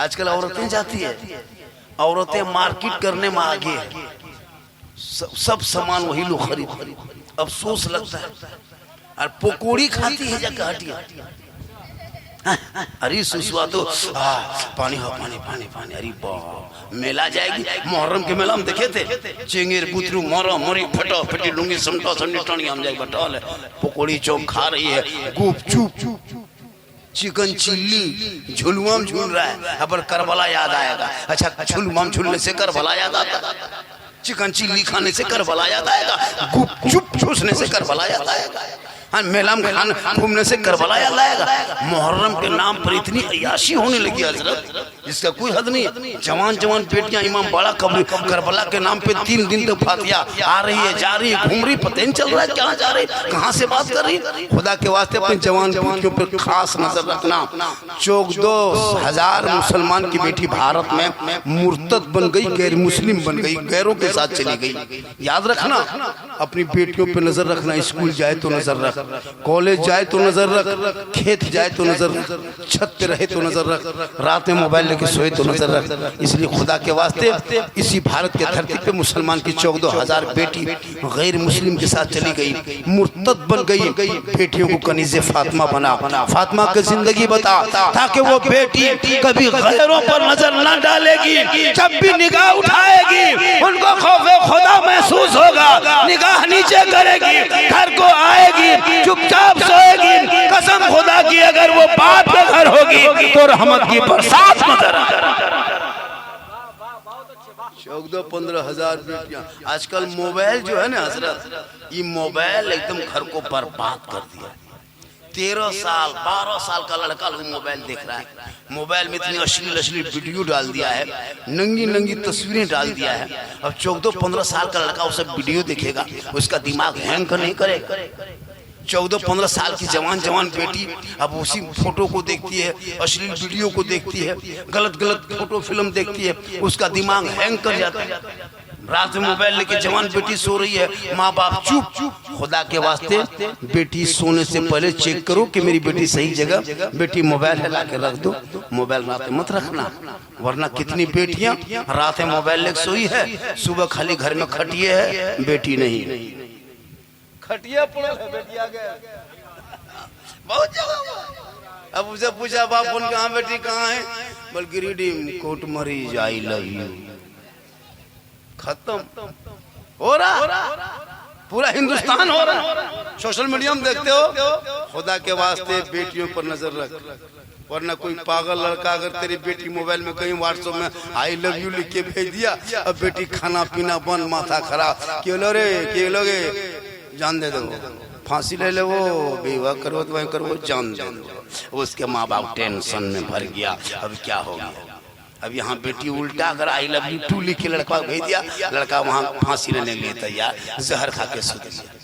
आजकल औरतें जाती है, औरतें मार्केट करने में आगे है, सब सामान वही लोग खरीद। अफसोस लगता है। और पकौड़ी खाती है जाकर हटिया। अरे सुसुआ तो पानी हो, पानी पानी पानी। अरे बाप, मेला जाएगी। मुहर्रम के मेला हम देखे थे, चेंगेर बुतरू मोरा मोरी फटा फटी लुंगी समटा समटी टनी हम जाए बटौल है। पकौड़ी चौक खा रही है, गुपचुप चिकन चिल्ली झुलवाम झूल रहा है। अब करबला याद आएगा। अच्छा, झुलवाम झूलने से करबला याद आता, चिकन चिल्ली खाने से करबला याद आएगा, गुपचुप चूसने से करबला याद आएगा, हाँ मेला में खान घूमने से करबला याद आएगा। मुहर्रम के नाम पर इतनी अयाशी होने लगी हजरत, जिसका कोई हद नहीं। जवान जवान बेटियां इमाम बाड़ा कब्र करबला के नाम पे 3 दिन तक फातिया आ रही है, जा रही है, घूम रही, पता नहीं चल रहा है कहाँ जा रही, कहाँ से बात कर रही। खुदा के वास्ते अपने जवान बेटियों पर खास नजर रखना। 14,000 मुसलमान की बेटी भारत में मुर्तद बन गई, गैर मुस्लिम बन गई, गैरों के साथ चली गई। याद रखना, अपनी बेटियों पर नजर रखना। स्कूल जाए तो नजर रख, कॉलेज जाए तो नजर रख, खेत जाए तो नजर रख, छत पे रहे तो नजर रख, रात में मोबाइल लेके सोए तो नजर रख। इसलिए खुदा के वास्ते इसी भारत के धरती पे मुसलमान की 14,000 बेटी गैर मुस्लिम के साथ चली गई, मुर्तद बन गई। बेटियों को कनीज़े फातिमा बना, फातिमा की जिंदगी बता, ताकि वो बेटी कभी गैरों पर नजर न डालेगी। जब भी निगाह उठाएगी उनको खौफे खुदा महसूस होगा, निगाह नीचे करेगी, घर को आएगी, चुपचाप सोएगी। कसम खुदा की, अगर वो बाप के घर होगी तो रहमत की बरसात नजर आएगी। 14-15,000 बेटियां। आजकल मोबाइल जो है ना हजरत, ये मोबाइल एकदम घर को बर्बाद कर दिया। 13 साल 12 साल का लड़का लोग मोबाइल देख रहा है। मोबाइल में इतनी अश्लील वीडियो डाल दिया है, नंगी नंगी तस्वीरें डाल दिया है। अब 14-15 साल का लड़का वो सब वीडियो देखेगा, उसका दिमाग हैंग नहीं करेगा। 14-15 साल की जवान बेटी अब उसी फोटो को देखती है, अश्लील वीडियो को देखती है, गलत फोटो फिल्म देखती है, उसका दिमाग हैंग कर जाता है। रात में मोबाइल लेके जवान बेटी सो रही है, माँ बाप चुप। खुदा के वास्ते बेटी सोने से पहले चेक करो कि मेरी बेटी सही जगह। बेटी मोबाइल हिला के रख दो, मोबाइल रात में मत रखना, वरना कितनी बेटियां रात में मोबाइल लेके सोई है, सुबह खाली घर में खटिए है, बेटी नहीं, खटिया पड़ा है, बेटी आ गया बहुत जगह। अब उसे पूछा बाप फोन कहाँ, बेटी कहाँ है, बोल गिरिडीह कोर्ट मरीज, आई लव यू। खत्म हो रहा, पूरा हिंदुस्तान हो रहा। सोशल मीडिया में देखते हो। खुदा के वास्ते बेटियों पर नजर रख, वरना कोई पागल लड़का अगर तेरी बेटी मोबाइल में कहीं व्हाट्सएप में आई लव यू लिख के भेज दिया, अब बेटी खाना पीना बंद, माथा खराब, क्यों लो रे, क्यों लोगे, जान दे दो, फांसी ले ले, वो विवाह करो तो वही करो, जान दे दो। उसके माँ बाप टेंशन में भर गया, अब क्या हो गया। अब यहाँ बेटी उल्टा अगर आई लव यू 2 लिख के लड़का भेज दिया, लड़का वहाँ फांसी लेने के लिए तैयार, जहर खा के सो गया।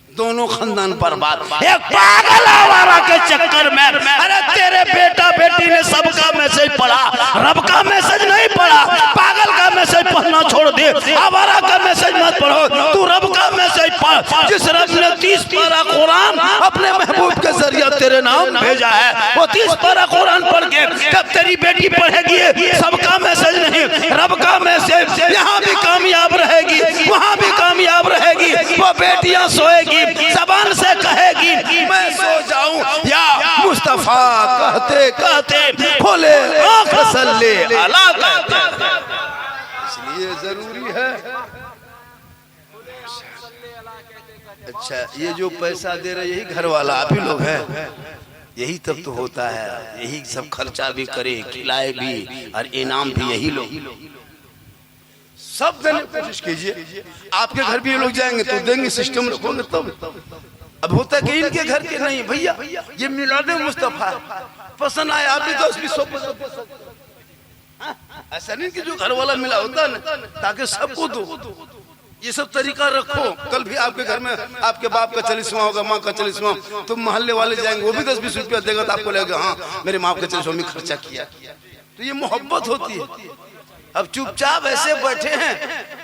दोनों खानदान बर्बाद, एक पागल आवारा के चक्कर में। अरे तेरे बेटा बेटी ने सबका मैसेज पढ़ा, रब का मैसेज नहीं पढ़ा। पागल का मैसेज पढ़ना छोड़ दे, आवारा का मैसेज मत पढ़ो, तू रब का मैसेज पढ़। जिस रब ने 30 पारा कुरान अपने महबूब के जरिए तेरे नाम भेजा है, वो 30 पारा कुरान पढ़ के जब तेरी बेटी पढ़ेगी, सबका मैसेज नहीं, रब का मैसेज, यहाँ भी कामयाब रहेगी, वहाँ भी कामयाब रहेगी। वो बेटियां सोएगी, जबान से कहेगी मैं सो जाऊं या मुस्तफा कहते कहते खोले आँख सल्ले अला कहते। इसलिए जरूरी है। अच्छा, ये जो पैसा दे रहे यही घर वाला आप ही लोग हैं, यही तब तो होता है, यही सब खर्चा भी करे, खिलाए भी, और इनाम भी यही लोग। सब देने की कोशिश कीजिए। आपके घर भी ये लोग जाएंगे तो देंगे, सिस्टम रखोगे तब। अब होता है कि इनके घर के नहीं, भैया ये मिलादे मुस्तफा पसंद आया, आप भी 10-20 ऐसा नहीं कि जो घर वाला मिला होता है ना, ताकि सबको दो। ये सब तरीका रखो। कल भी आपके घर में आपके बाप का 40वां होगा, माँ का 40वां, तो मोहल्ले वाले जाएंगे, वो भी 10-20 रुपया देगा, तो आपको लगेगा हाँ मेरे माँ के 40वां में खर्चा किया। तो ये मोहब्बत होती है। अब चुपचाप ऐसे बैठे हैं,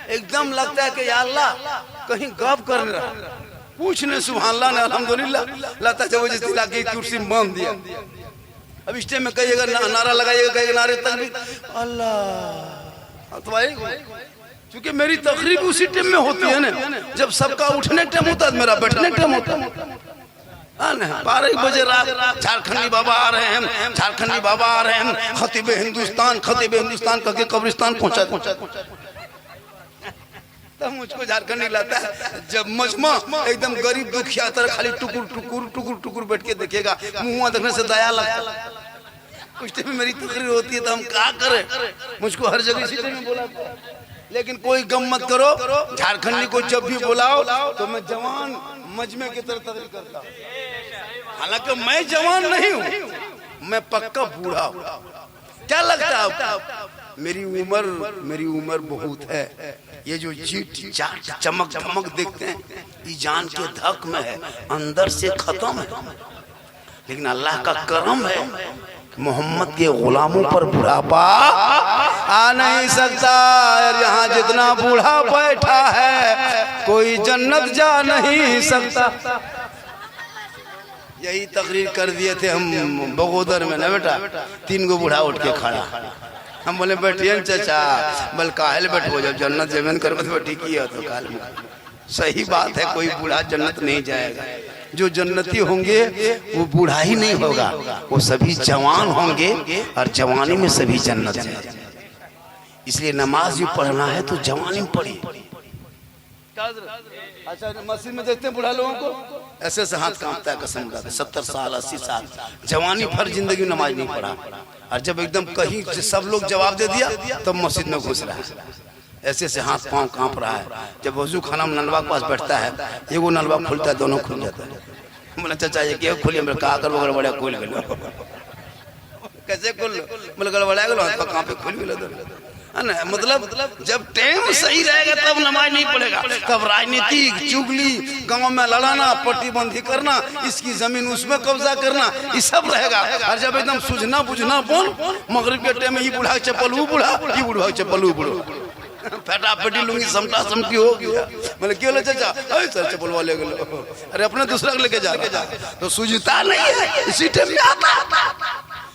एकदम लगता है कि या अल्लाह कहीं गप कर रहा, पूछने सुभान अल्लाह ने अल्हम्दुलिल्लाह, लता जब जिस इलाके की कुर्सी बांध दिया। अब इस टाइम में कहिएगा नारा लगाइएगा, कहिएगा नारे तकबीर अल्लाह, तो भाई क्योंकि मेरी तकरीब उसी टाइम में होती है ना जब सबका उठने टाइम होता है, मेरा बैठने टाइम होता है। 12 बजे रात झारखंडी बाबा आ रहे हैं, झारखंडी बाबा आ रहे हैं, खतीब हिंदुस्तान कह के कब्रिस्तान पहुंचा। तब मुझको झारखंडी लाता है जब मजमा एकदम गरीब दुखिया तरह खाली टुकुर बैठ के देखेगा, मुंह देखने से दया लगता। उस टाइम मेरी तकरीर होती है तो हम क्या करें, मुझको हर जगह इसी टाइम में बोला। लेकिन कोई गम मत करो, झारखंडी को जब भी बुलाओ तो मैं जवान मजमे की तरह तकरीर करता हूँ। हालांकि मैं जवान नहीं हूँ, मैं पक्का बूढ़ा हूँ। क्या लगता है मेरी उम्र बहुत है। ये जो जीट जाट चमक धमक देखते हैं ये जान के धक में है, अंदर से खत्म है। लेकिन अल्लाह का करम है, मोहम्मद के गुलामों पर बुढ़ापा आ नहीं सकता। यहाँ जितना बूढ़ा बैठा है कोई जन्नत जा नहीं सकता। यही तकरीर कर दिए थे हम बगोदर में ना बेटा, 3 गो बूढ़ा उठ के खड़ा। हम बोले बैठिए चाचा, बल काहल बैठो, जब जन्नत जमीन कर बैठी किया तो काल में। सही बात है, कोई बूढ़ा जन्नत नहीं जाएगा। जो जन्नती होंगे वो बूढ़ा ही नहीं होगा, वो सभी जवान होंगे और जवानी में सभी जन्नत जाएंगे। इसलिए नमाज भी पढ़ना है तो जवानी में पढ़िए। अच्छा मस्जिद में देखते हैं बूढ़ा लोगों को ऐसे से हाथ कांपता है, कसम उठाते 70 साल 80 साल जवानी भर जिंदगी में नमाज नहीं पढ़ा, और जब एकदम कहीं सब लोग जवाब दे दिया तब मस्जिद में घुस रहा है, ऐसे से हाथ पांव कांप रहा है। जब वजू खाना में नलवा के पास बैठता है, एगो नलवा खुलता है, दोनों खुल जाता है। बोला चाचा ये क्या खुली, मेरे कहा कर गड़बड़ा खुल गए। कैसे खुल, बोले गड़बड़ा गलो हाथ कहाँ पे खुल गए। मतलब जब टाइम सही रहेगा तब नमाज नहीं पड़ेगा, तब राजनीति चुगली, गांव में लड़ाना, पट्टीबंदी करना, इसकी जमीन उसमें कब्जा करना, ये सब रहेगा। और जब एकदम सूझना बुझना बोल मगरिब के टाइम में ये बूढ़ा चप्पल वो बूढ़ा, ये बूढ़ा चप्पल वो बूढ़ा, फटाफटी लूंगी समटा समटी हो गया। मतलब क्यों ले चाचा, सर चप्पल वाले गलो, अरे अपने दूसरा लेके जा तो सूझता नहीं है, इसी टाइम में आता।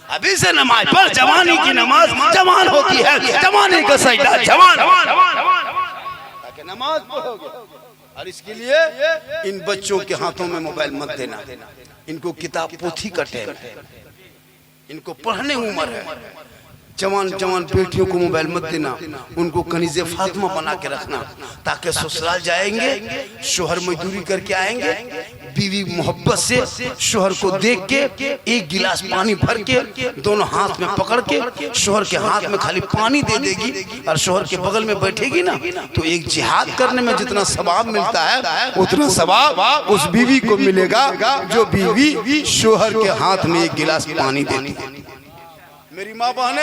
अभी से नमाज पर, जवानी की नमाज जवान होती है, जवानी का सजदा जवान ताकि नमाज पढ़ोगे। और इसके लिए इन बच्चों के हाथों में मोबाइल मत देना, इनको किताब पोथी का टाइम है, इनको पढ़ने उम्र है। जवान जवान बेटियों को मोबाइल मत देना, उनको कनीज़े फातिमा बना के रखना, ताकि ससुराल जाएंगे शोहर मजदूरी करके आएंगे, बीवी मोहब्बत से शोहर को देख के 1 गिलास पानी भर के दोनों हाथ में पकड़ के शोहर के हाथ में खाली पानी दे देगी, और शोहर के बगल में बैठेगी ना, तो एक जिहाद करने में जितना सवाब मिलता है उतना सवाब उस बीवी को मिलेगा जो बीवी शोहर के हाथ में 1 गिलास पानी देती है। मेरी माँ बहने,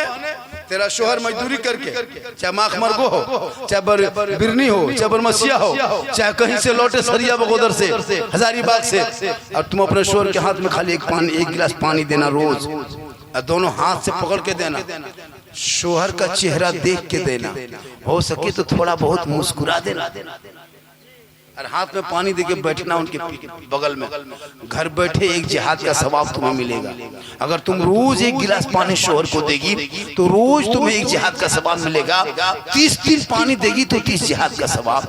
तेरा शोहर मजदूरी करके चाहे माख मरगो हो, चाहे बिरनी हो, चाहे बरमसिया हो, चाहे कहीं से लौटे सरिया बगोदर से, हजारीबाग से, और तुम अपने शोहर के हाथ में खाली 1 गिलास पानी देना रोज, और दोनों हाथ से पकड़ के देना, शोहर का चेहरा देख के देना, हो सके तो थोड़ा बहुत मुस्कुरा देना, और हाथ में पानी देके बैठना उनके बगल में। घर बैठे एक जिहाद का सवाब तुम्हें मिलेगा। अगर तुम रोज 1 गिलास पानी शोहर को देगी तो रोज तुम्हें एक जिहाद का सवाब मिलेगा। 30 दिन पानी देगी तो 30 जिहाद का सवाब।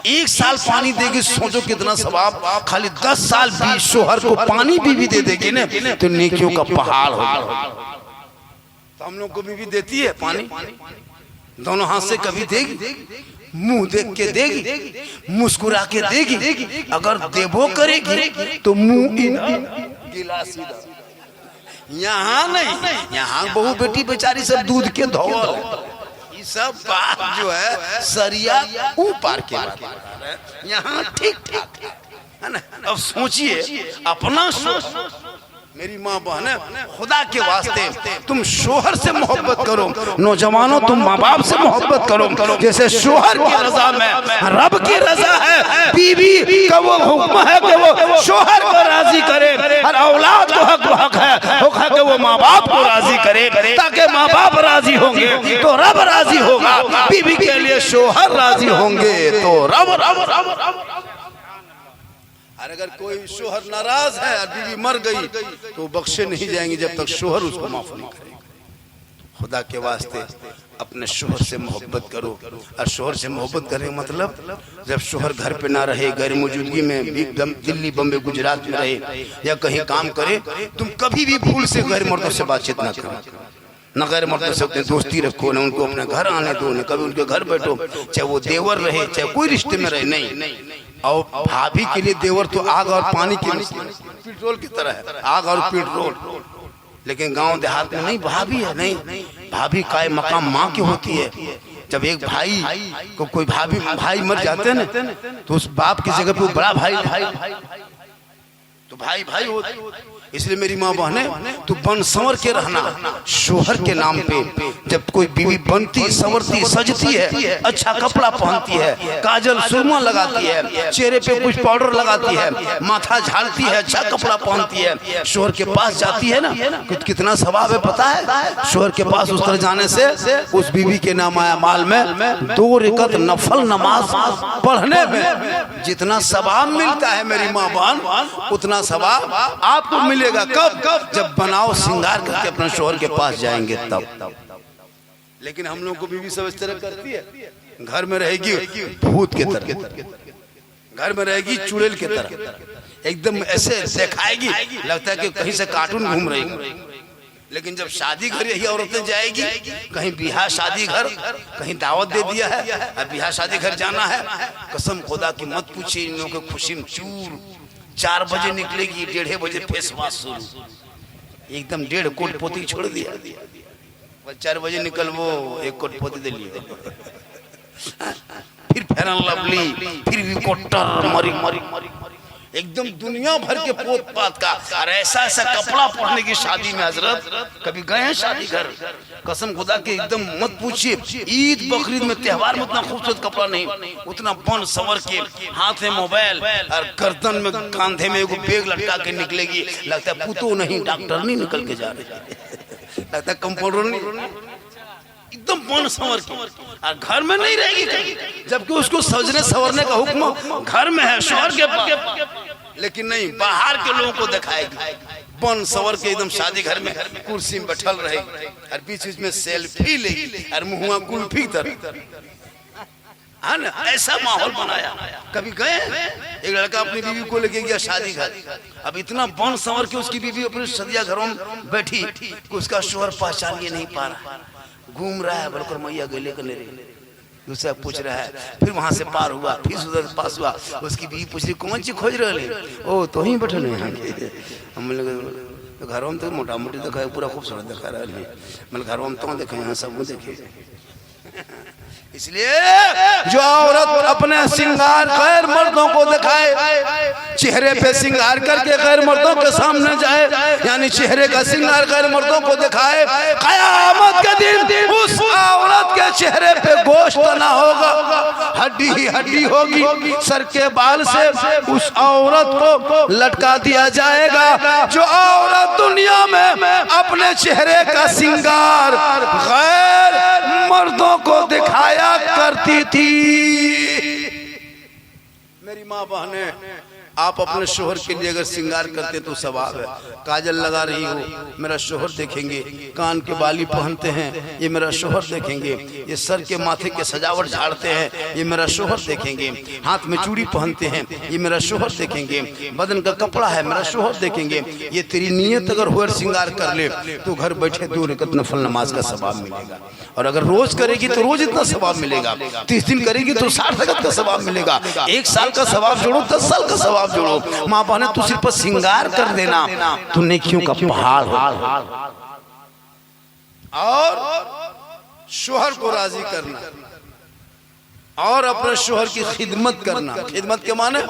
1 साल पानी देगी, सोचो कितना सवाब। खाली 10 साल भी शोहर को पानी बीवी दे देगी ना तो नेकियों का पहाड़ होगा। तो हम लोग को बीवी देती है पानी, दोनों हाथ से कभी देगी, मुंह देख के देगी, मुस्कुरा के देगी। अगर देवो करेगी तो मुंह गिलास यहाँ नहीं, यहाँ बहू बेटी बेचारी सब दूध के धोवल, ये सब बात जो है सरिया ऊपर के बात है, यहाँ ठीक ठाक है ना। अब सोचिए अपना सोच। मेरी माँ बहन, खुदा के वास्ते तुम शोहर से मोहब्बत करो। नौजवानों तुम माँ बाप से मोहब्बत करो, जैसे शोहर की रजा में रब की रजा है। बीवी का वो हुक्म है कि वो शोहर को राजी करे, और औलाद को हक है कि वो माँ बाप को राजी करे, ताकि माँ बाप राजी होंगे तो रब राजी होगा। बीवी के लिए शोहर राजी होंगे तो रब। और अगर कोई शोहर नाराज है और बीवी मर गई तो बख्शे नहीं जाएंगे जब तक शोहर उसको माफ नहीं करेगा। खुदा के वास्ते अपने शोहर से मोहब्बत करो। और शोहर से मोहब्बत करने का मतलब जब शोहर घर पे ना रहे, गैर मौजूदगी में एकदम दिल्ली बम्बे गुजरात में रहे या कहीं काम करे, तुम कभी भी भूल से गैर मर्दों से बातचीत ना करो, न गैर मर्दों से अपनी दोस्ती रखो, न उनको अपने घर आने दो, न कभी उनके घर बैठो, चाहे वो देवर रहे चाहे कोई रिश्ते में रहे। नहीं, और भाभी के लिए देवर तो आग और पानी के पेट्रोल की तरह है, आग और पेट्रोल। लेकिन गांव देहात में नहीं, भाभी है, नहीं, भाभी का मकाम माँ की होती है। जब एक भाई को कोई भाई मर जाते हैं ना, तो उस बाप की जगह पे वो बड़ा भाई तो भाई होते। इसलिए मेरी माँ बहने, तू बन संवर के रहना शोहर के नाम पे। जब कोई बीवी बनती संवरती सजती है, अच्छा कपड़ा पहनती है, काजल सुरमा लगाती है, चेहरे पे कुछ पाउडर लगाती है, माथा झाड़ती है, अच्छा कपड़ा पहनती है, शोहर के पास जाती है ना, कितना सवाब है पता है। शोहर के पास उस तरह जाने से उस बीवी के नाम आया माल में 2 रकात नफल नमाज पढ़ने में जितना सवाब मिलता है मेरी माँ बहन, उतना सवाब आपको मिलेगा। कब? जब बनाओ श्रृंगार करके अपने शोहर के पास जाएंगे तब। लेकिन हम लोग को बीवी सब इस तरह करती है, घर में रहेगी भूत के तरह, घर में रहेगी चुड़ैल के तरह, एकदम ऐसे दिखाएगी लगता है कि कहीं से कार्टून घूम रही। लेकिन जब शादी घर यही औरतें जाएगी, कहीं बिहार शादी घर, कहीं दावत दे दिया है अब बिहार शादी घर जाना है, कसम खुदा की मत पूछिए, इन लोगों के खुशी में चूर 4 बजे निकलेगी, 1:30 बजे फेस वॉश शुरू, एकदम 1.5 कोट पोती छोड़ दिया, 4 बजे निकल वो 1 कोट पोती दे लिए, फिर फेरन लवली, फिर भी कोटर मरी एकदम दुनिया भर के पोत पात का। और ऐसा कपड़ा पहनने की शादी में हजरत कभी गए हैं शादी घर, कसम खुदा के एकदम मत पूछिए। ईद बकरीद में त्योहार में उतना खूबसूरत कपड़ा नहीं, उतना बन संवर के, हाथ में मोबाइल और गर्दन में कांधे में एगो बैग लटका के निकलेगी, लगता है पुतो नहीं डॉक्टर नहीं निकल के जा रहे, लगता है कंपाउंडर नहीं, एकदम बन संवर के। और घर में नहीं रहेगी कहीं, जबकि उसको सजने संवरने का हुक्म घर में है शोहर के पास, लेकिन नहीं, बाहर के लोगों को दिखाएगी बन संवर के एकदम शादी घर में कुर्सी में बैठल रहेगी और बीच में सेल्फी लेगी और मुहुआ कुल्फी तरह, है ना, ऐसा माहौल बनाया। कभी गए एक लड़का अपनी बीवी को लेके गया शादी घर, अब इतना बन संवर के उसकी बीवी अपने सदिया घरों में बैठी कि उसका शोहर पहचान नहीं पा रहा, घूम रहा है, बोलकर मैया गले कर ले रही, दूसरा पूछ रहा है, फिर वहां से पार हुआ, फिर उधर पास हुआ, उसकी बीवी पूछ रही कौन चीज खोज रहे, ओ तो ही बैठे यहाँ के, हम लोग घरों में तो मोटा मोटी देखा, पूरा खूबसूरत दिखा रहा है, मतलब घरों में तो देखे, यहाँ सब देखे। इसलिए जो औरत अपने श्रृंगार गैर मर्दों को दिखाए, चेहरे पे श्रृंगार करके गैर मर्दों के सामने जाए, यानी चेहरे का श्रृंगार गैर मर्दों को दिखाए, कयामत के दिन उस औरत के चेहरे पे गोश्त ना होगा, हड्डी ही हड्डी होगी, सर के बाल से उस औरत को लटका दिया जाएगा। जो औरत दुनिया में अपने चेहरे का श्रृंगार गैर मर्दों को दिखाया करती थी, मेरी माँ बहने, आप अपने शोहर के लिए अगर श्रृंगार करते तो सवाब है। काजल लगा रही हो, मेरा शोहर देखेंगे, कान के बाली पहनते हैं, ये मेरा शोहर देखेंगे, ये सर के माथे के सजावट झाड़ते हैं, ये मेरा शोहर देखेंगे, हाथ में चूड़ी पहनते हैं, ये मेरा शोहर देखेंगे, बदन का कपड़ा है, मेरा शोहर देखेंगे। ये तेरी नीयत अगर हुआ श्रृंगार कर ले तो घर बैठे 2 रकात नफल नमाज का सवाब मिलेगा, और अगर रोज करेगी तो रोज इतना सवाब मिलेगा, 30 दिन करेगी तो 60 रकात का सवाब मिलेगा, 1 साल का सवाब जोड़ो, 10 साल का सवाब जोड़ो। माँ बहने, तू सिर्फ श्रृंगार कर देना तो नेकियों का पहाड़ हो। और शोहर को राजी करना और अपने शोहर की खिदमत करना। खिदमत के माने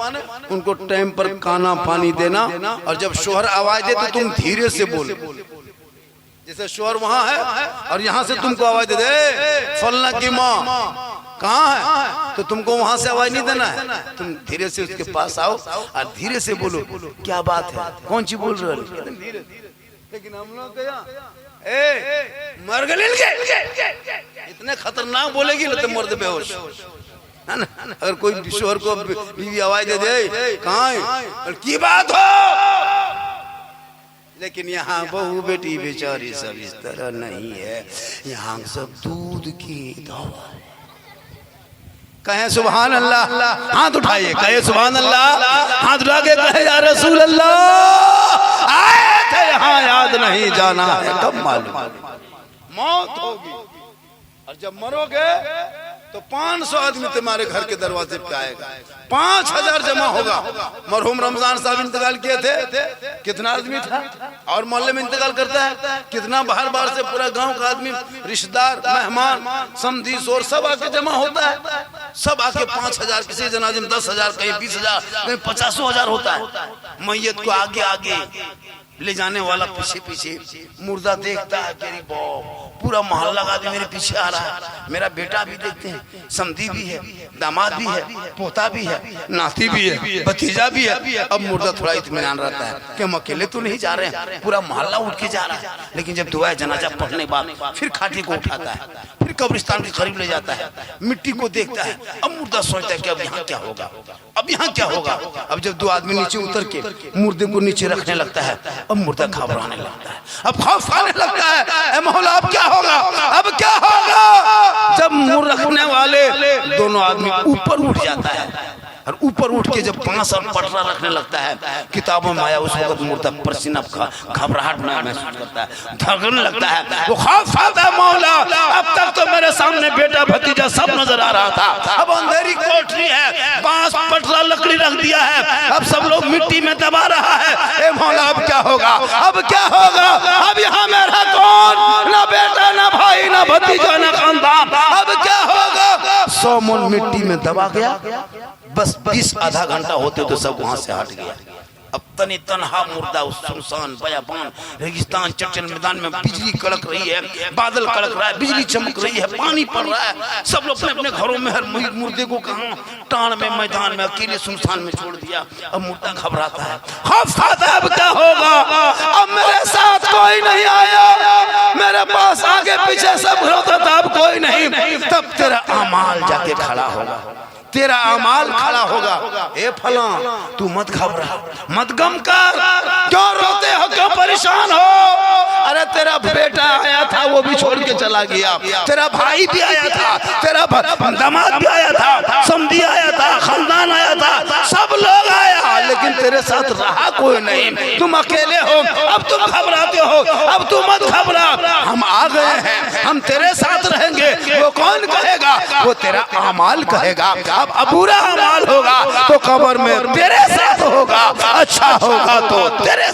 उनको टाइम पर खाना पानी देना, और जब शोहर आवाज दे तो तुम धीरे से बोलो। जैसे शोहर वहां है और यहाँ से तुमको आवाज दे दे फलना की माँ कहाँ है, तो तुमको वहां से आवाज नहीं देना है, तुम धीरे से उसके पास आओ और धीरे से बोलो क्या बात है, कौन सी बोल रहे हो। लेकिन हम लोग मर गए इतने खतरनाक बोलेगी ना तो मर्द बेहोश, है ना? अगर कोई किशोर को बीवी आवाज दे दे कहाँ है की बात हो, लेकिन यहाँ बहू बेटी बेचारी सब इस तरह नहीं है, यहाँ सब दूध की दवा। कहे सुभान अल्लाह, हाथ उठाइए, कहे सुभान अल्लाह, हाथ उठा के कहे या रसूल अल्लाह, आए थे यहाँ याद नहीं, जाना है कब मालूम, मौत होगी और जब मरोगे तो 500 आदमी तुम्हारे घर के दरवाजे पे आएगा, 5000 जमा होगा। मरहूम रमजान साहब इंतकाल किए थे, कितना आदमी था, और मोहल्ले में इंतकाल करता है कितना, बाहर बाहर से पूरा गांव का आदमी, रिश्तेदार, मेहमान, समधी और सब आके जमा होता है, सब आके 5000, किसी जनाजे में 10,000, कहीं 20,000, कहीं 50,000 होता है। मैयत को आगे आगे ले जाने वाला पीछे पीछे, मुर्दा देखता है कि पूरा मोहल्ला का आदमी मेरे पीछे आ रहा है, मेरा बेटा भी देखते हैं, समधी भी है, दामाद भी है, पोता भी है, नाती भी है, भतीजा भी है। अब मुर्दा थोड़ा इत्मीनान रहता है कि हम अकेले तो नहीं जा रहे हैं, पूरा मोहल्ला उठ के जा रहा है। लेकिन जब दुआ जनाजा पढ़ने बाद फिर खाटी को उठाता है, फिर कब्रिस्तान के करीब ले जाता है, मिट्टी को देखता है। अब मुर्दा सोचता है कि अब यहाँ क्या होगा, अब यहाँ क्या होगा। अब जब दो आदमी नीचे उतर के मुर्दे को नीचे रखने लगता है, अब मुर्दा घबराने लगता है, अब खौफ आने लगता है, मौला अब क्या होगा, अब क्या होगा। जब मुंह रखने वाले दोनों आदमी ऊपर उठ जाता है और ऊपर उठ के जब 5 और पटरा रखने लगता है, किताबों में आया उस वक्त मुर्दा पसीना घबराहट में महसूस करता है, धड़कने लगता है, वो खौफ आता है मौला अब तक तो मेरे सामने बेटा भतीजा सब नजर आ रहा था, अब अंधेरी कोठरी है, 5 पटरा लकड़ी रख दिया है, अब सब लोग मिट्टी में दबा रहा है, ए मौला अब क्या होगा, अब क्या होगा, अब यहाँ मेरा कौन, ना बेटा ना भाई ना भतीजा ना खानदान, अब क्या होगा। 100 मन मिट्टी में दबा गया, बस 20 आधा घंटा होते तो सब वहां से हट गया। अब तनी तनहा मुर्दा उस सुनसान बयाबान रेगिस्तान चट्टान मैदान में, बिजली कड़क रही है, बादल कड़क रहा है, बिजली चमक रही है, पानी पड़ रहा है, सब लोग अपने अपने घरों में, हर मुर्दे को कहाँ टाण में मैदान में अकेले सुनसान में छोड़ दिया। अब मुर्दा घबराता है, खौफ खाता है अब क्या होगा, अब मेरे साथ कोई नहीं आया, मेरे पास आगे पीछे सब होता था, अब कोई नहीं। तब तेरा अमाल जाके खड़ा होगा, तेरा अमाल खड़ा होगा, ए फला तू मत घबरा, मत गम कर, क्यों रोते हो, क्यों परेशान हो, अरे तेरा बेटा आया था वो भी छोड़ के चला गया, तेरा भाई भी आया था, तेरा दामाद भी आया था, समधी आया था, खानदान आया था, सब लोग आया, लेकिन तेरे साथ रहा कोई नहीं, तुम अकेले हो, अब तुम घबराते हो, अब तू मत घबरा, हम आ गए हैं, हम तेरे साथ रहेंगे। वो कौन कहेगा, वो तेरा अमाल कहेगा। अब बुरा अमाल होगा तो कब्र में तेरे साथ होगा, अच्छा होगा तो तेरे